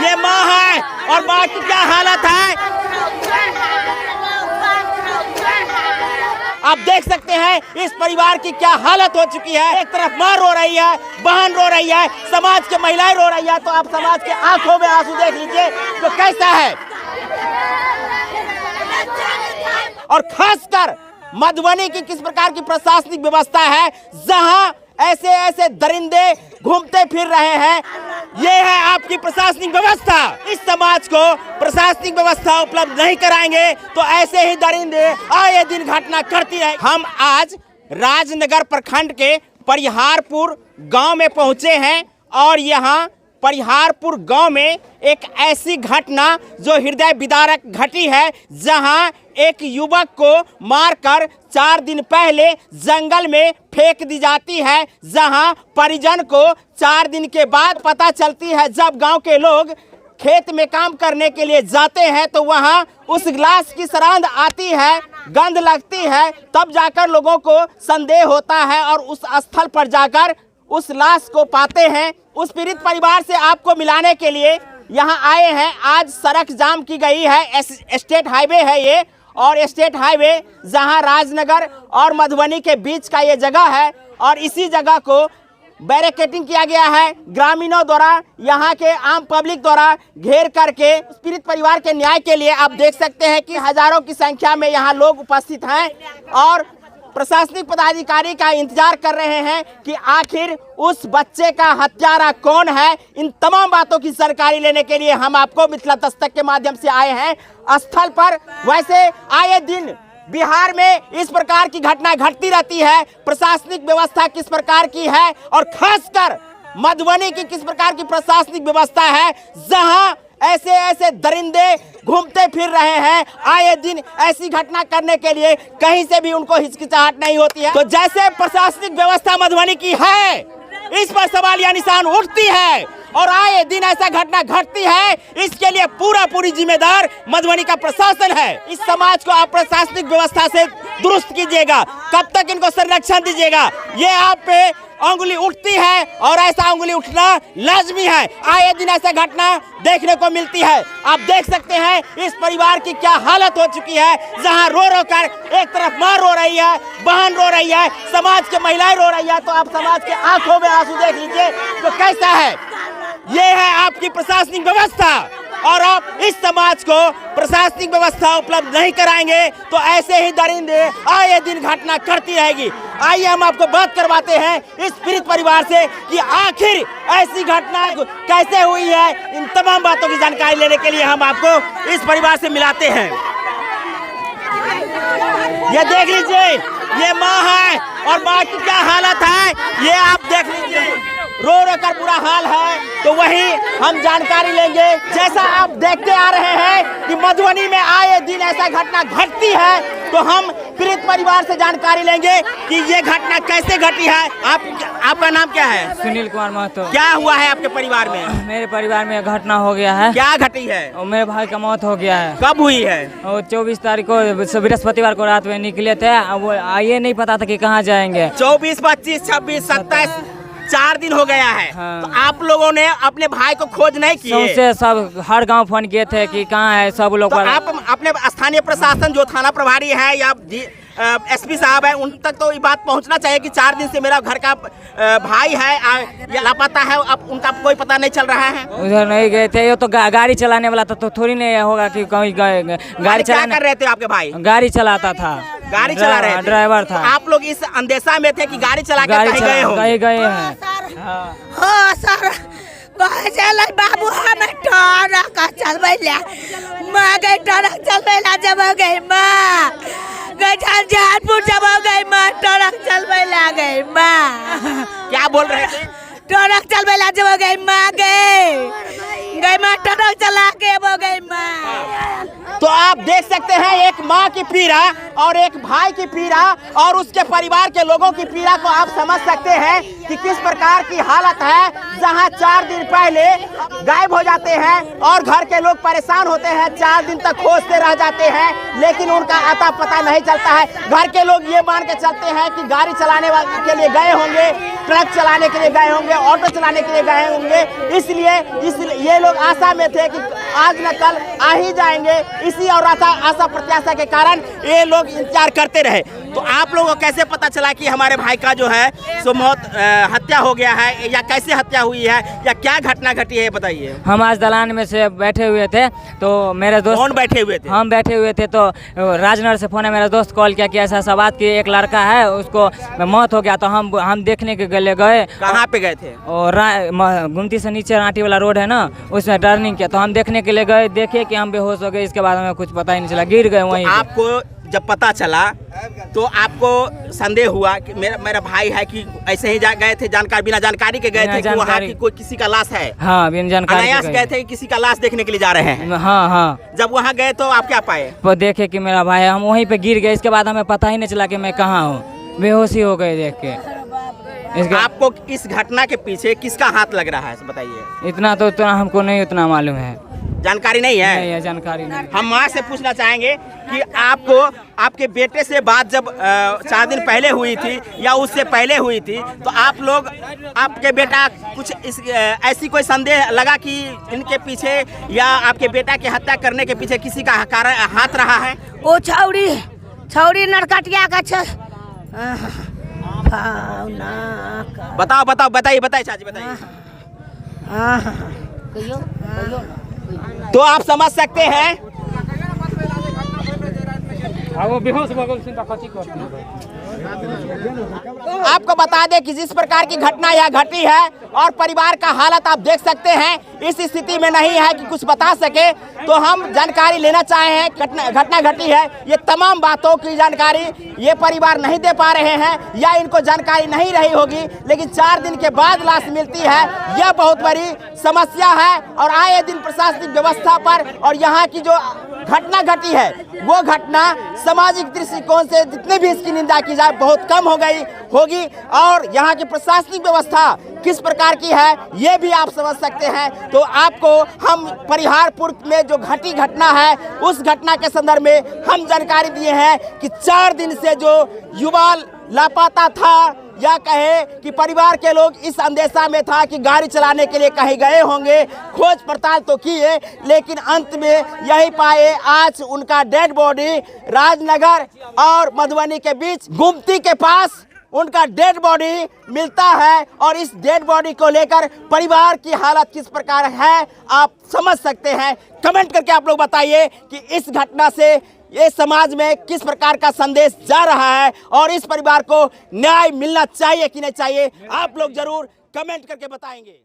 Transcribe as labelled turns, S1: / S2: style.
S1: ये माँ है और माँ की क्या हालत है आप देख सकते हैं इस परिवार की क्या हालत हो चुकी है। एक तरफ माँ रो रही है, बहन रो रही है, समाज के महिलाएं रो रही है। तो आप समाज के आंखों में आंसू देख लीजिए तो कैसा है। और खासकर मधुबनी की किस प्रकार की प्रशासनिक व्यवस्था है जहां ऐसे ऐसे दरिंदे घूमते फिर रहे हैं। ये है आपकी प्रशासनिक व्यवस्था। इस समाज को प्रशासनिक व्यवस्था उपलब्ध नहीं कराएंगे तो ऐसे ही दरिंदे आए दिन घटना करती रहे। हम आज राजनगर प्रखंड के परिहारपुर गांव में पहुंचे हैं और यहां परिहारपुर गांव में एक ऐसी घटना जो हृदय विदारक घटी है जहां एक युवक को मारकर 4 दिन पहले जंगल में फेंक दी जाती है। जहां परिजन को 4 दिन के बाद पता चलती है जब गांव के लोग खेत में काम करने के लिए जाते हैं तो वहां उस लाश की सरांद आती है, गंध लगती है, तब जाकर लोगों को संदेह होता है और उस स्थल पर जाकर उस लाश को पाते हैं। उस पीड़ित परिवार से आपको मिलाने के लिए यहाँ आए हैं। आज सड़क जाम की गई है, स्टेट हाईवे है ये, और स्टेट हाईवे जहाँ राजनगर और मधुबनी के बीच का ये जगह है और इसी जगह को बैरिकेडिंग किया गया है ग्रामीणों द्वारा, यहाँ के आम पब्लिक द्वारा घेर करके उस पीड़ित परिवार के न्याय के लिए। आप देख सकते हैं कि हजारों की संख्या में यहाँ लोग उपस्थित हैं और प्रशासनिक पदाधिकारी का इंतजार कर रहे हैं कि आखिर उस बच्चे का हत्यारा कौन है। इन तमाम बातों की जानकारी लेने के लिए हम आपको मिथिला दस्तक के माध्यम से आए हैं स्थल पर। वैसे आए दिन बिहार में इस प्रकार की घटना घटती रहती है। प्रशासनिक व्यवस्था किस प्रकार की है और खासकर मधुबनी की किस प्रकार की प्रशासनिक व्यवस्था है जहां ऐसे ऐसे दरिंदे घूमते फिर रहे हैं। आए दिन ऐसी घटना करने के लिए कहीं से भी उनको हिचकिचाहट नहीं होती है। तो जैसे प्रशासनिक व्यवस्था मधुबनी की है इस पर सवालिया निशान उठती है और आए दिन ऐसा घटना घटती है। इसके लिए पूरी जिम्मेदार मधुबनी का प्रशासन है। इस समाज को आप प्रशासनिक व्यवस्था से दुरुस्त कीजिएगा, कब तक इनको संरक्षण दीजिएगा। ये आप पे अंगुली उठती है और ऐसा अंगुली उठना लाजमी है। आए दिन ऐसा घटना देखने को मिलती है। आप देख सकते हैं इस परिवार की क्या हालत हो चुकी है जहां रो रो कर एक तरफ माँ रो रही है, बहन रो रही है, समाज के महिलाएं रो रही है। तो आप समाज के आंखों में आंसू देख लीजिए तो कैसा है। ये है आपकी प्रशासनिक व्यवस्था और आप इस समाज को प्रशासनिक व्यवस्था उपलब्ध नहीं कराएंगे तो ऐसे ही दरिंदे आए दिन घटना करती रहेगी। आइए हम आपको बात करवाते हैं इस पीड़ित परिवार से कि आखिर ऐसी घटना कैसे हुई है। इन तमाम बातों की जानकारी लेने के लिए हम आपको इस परिवार से मिलाते हैं। ये देख लीजिए ये माँ है और माँ की क्या हालत है ये आप देख लीजिए, रो रो कर बुरा हाल है। तो वही हम जानकारी लेंगे। जैसा आप देखते आ रहे हैं कि मधुबनी में आए दिन ऐसा घटना घटती है तो हम पीड़ित परिवार से जानकारी लेंगे कि ये घटना कैसे घटी है। आपका नाम क्या है?
S2: सुनील कुमार महतो।
S1: क्या हुआ है आपके परिवार में?
S2: मेरे परिवार में घटना हो गया है।
S1: क्या घटी है?
S2: और मेरे भाई का मौत हो गया है।
S1: कब हुई है?
S2: और 24 तारीख को बृहस्पतिवार को रात में निकले थे। वो ये नहीं पता था कि कहाँ जाएंगे।
S1: 24, 25, 26, 27 4 दिन हो गया है।
S2: हाँ।
S1: तो आप लोगों ने अपने भाई को खोज नहीं किए?
S2: से सब हर गांव फोन किए थे कि कहाँ है सब लोग।
S1: तो आप अपने स्थानीय प्रशासन जो थाना प्रभारी है या एसपी साहब है उन तक तो ये बात पहुंचना चाहिए कि 4 दिन से मेरा घर का भाई है लापता है, अब उनका कोई पता नहीं चल रहा है।
S2: उधर नहीं गए थे। ये तो गाड़ी चलाने वाला था तो थोड़ी नहीं होगा कि कहीं गाड़ी
S1: क्या कर रहे थे आपके भाई?
S2: गाड़ी चलाता था।
S1: गाड़ी चला रहे थे,
S2: ड्राइवर था।
S1: आप लोग इस अंदेशा में थे कि गाड़ी चला के कहीं गए हो?
S2: कहीं गए हैं।
S3: हाँ सर बाबू हमें ट्रक चलबे ला माँ गई, ट्रक चलबे ला जब हो गई माँ गई, झंझारपुर जब हो गई माँ ट्रक चलबे ला गई माँ।
S1: क्या बोल रहे थे?
S3: ट्रक चलबे ला जब हो गई माँ गई माँ ट्रक चला के हो गई माँ।
S1: तो आप देख सकते हैं एक माँ की पीड़ा और एक भाई की पीड़ा और उसके परिवार के लोगों की पीड़ा को आप समझ सकते हैं कि किस प्रकार की हालत है, जहां 4 दिन पहले गायब हो जाते हैं और घर के लोग परेशान होते हैं, 4 दिन तक खोजते रह जाते हैं, लेकिन उनका अता पता नहीं चलता है। घर के लोग ये मान के चलते हैं कि गाड़ी चलाने के लिए गए होंगे, ट्रक चलाने के लिए गए होंगे, ऑटो चलाने के लिए गए होंगे, इसलिए ये लोग आशा में थे कि आज न कल आ ही जाएंगे। इसी और आशा प्रत्याशा के कारण ये लोग इंतजार करते रहे। तो आप लोगों को कैसे पता चला कि हमारे भाई का जो है सो मौत हत्या हो गया है, या कैसे हत्या हुई है, या क्या घटना घटी है, बताइए।
S2: हम आज दलान में से बैठे हुए थे तो मेरे दोस्त,
S1: कौन बैठे हुए थे? हम
S2: बैठे हुए थे तो राजनगर से फोन है, मेरा दोस्त कॉल किया कि ऐसा ऐसा बात कि एक लड़का है उसको मौत हो गया। तो हम देखने के लिए गए।
S1: कहाँ पे गए थे?
S2: और गुमती से नीचे रांटी वाला रोड है ना, उसमें टर्निंग किया। तो हम देखने के लिए गए, देखे कि हम बेहोश हो गए। इसके बाद हमें कुछ पता ही नहीं चला, गिर गए वहीं।
S1: आपको जब पता चला तो आपको संदेह हुआ कि मेरा भाई है कि ऐसे ही गए थे, जानकारी बिना जानकारी के गए थे कि वहाँ की कोई किसी का लाश है?
S2: हाँ, बिना जानकारी
S1: अनायास गए थे कि किसी का लाश देखने के लिए जा रहे हैं?
S2: हाँ।
S1: जब वहाँ गए तो आप क्या पाए?
S2: वो देखे कि मेरा भाई है, हम वहीं पे गिर गए। इसके बाद हमें पता ही नहीं चला कि मैं कहाँ हूँ, बेहोशी हो गए देख के।
S1: आपको इस घटना के पीछे किसका हाथ लग रहा है, बताइए।
S2: इतना हमको नहीं उतना मालूम है,
S1: जानकारी नहीं है?
S2: नहीं है, जानकारी नहीं।
S1: हम माँ से पूछना चाहेंगे कि आपको आपके बेटे से बात जब 4 दिन पहले हुई थी या उससे पहले हुई थी, तो आप लोग, आपके बेटा कुछ ऐसी कोई संदेह लगा कि इनके पीछे या आपके बेटा की हत्या करने के पीछे किसी का हाथ रहा है?
S3: ओ छौड़ी नरकटिया का
S1: बताइए चाची, बताइए। तो आप समझ सकते हैं,
S2: वो बेहोश हो गए।
S1: आपको बता दें कि जिस प्रकार की घटना यह घटी है और परिवार का हालत आप देख सकते हैं, इस स्थिति में नहीं है कि कुछ बता सके। तो हम जानकारी लेना चाहे हैं, घटना घटी है, ये तमाम बातों की जानकारी ये परिवार नहीं दे पा रहे हैं या इनको जानकारी नहीं रही होगी, लेकिन 4 दिन के बाद लाश मिलती है, यह बहुत बड़ी समस्या है। और आए दिन प्रशासनिक व्यवस्था पर और यहाँ की जो घटना घटी है वो घटना सामाजिक दृष्टिकोण से जितने भी इसकी निंदा की जाए बहुत कम होगी। और यहाँ की प्रशासनिक व्यवस्था किस प्रकार की है ये भी आप समझ सकते हैं। तो आपको हम परिहारपुर में जो घटना है उस घटना के संदर्भ में हम जानकारी दिए हैं कि 4 दिन से जो युवा लापता था, या कहे कि परिवार के लोग इस अंदेशा में था कि गाड़ी चलाने के लिए कहीं गए होंगे, खोज पड़ताल तो किए, लेकिन अंत में यही पाए आज उनका डेड बॉडी राजनगर और मधुबनी के बीच गुमती के पास उनका डेड बॉडी मिलता है। और इस डेड बॉडी को लेकर परिवार की हालत किस प्रकार है आप समझ सकते हैं। कमेंट करके आप लोग बताइए कि इस घटना से ये समाज में किस प्रकार का संदेश जा रहा है और इस परिवार को न्याय मिलना चाहिए कि नहीं चाहिए, आप लोग जरूर कमेंट करके बताएंगे।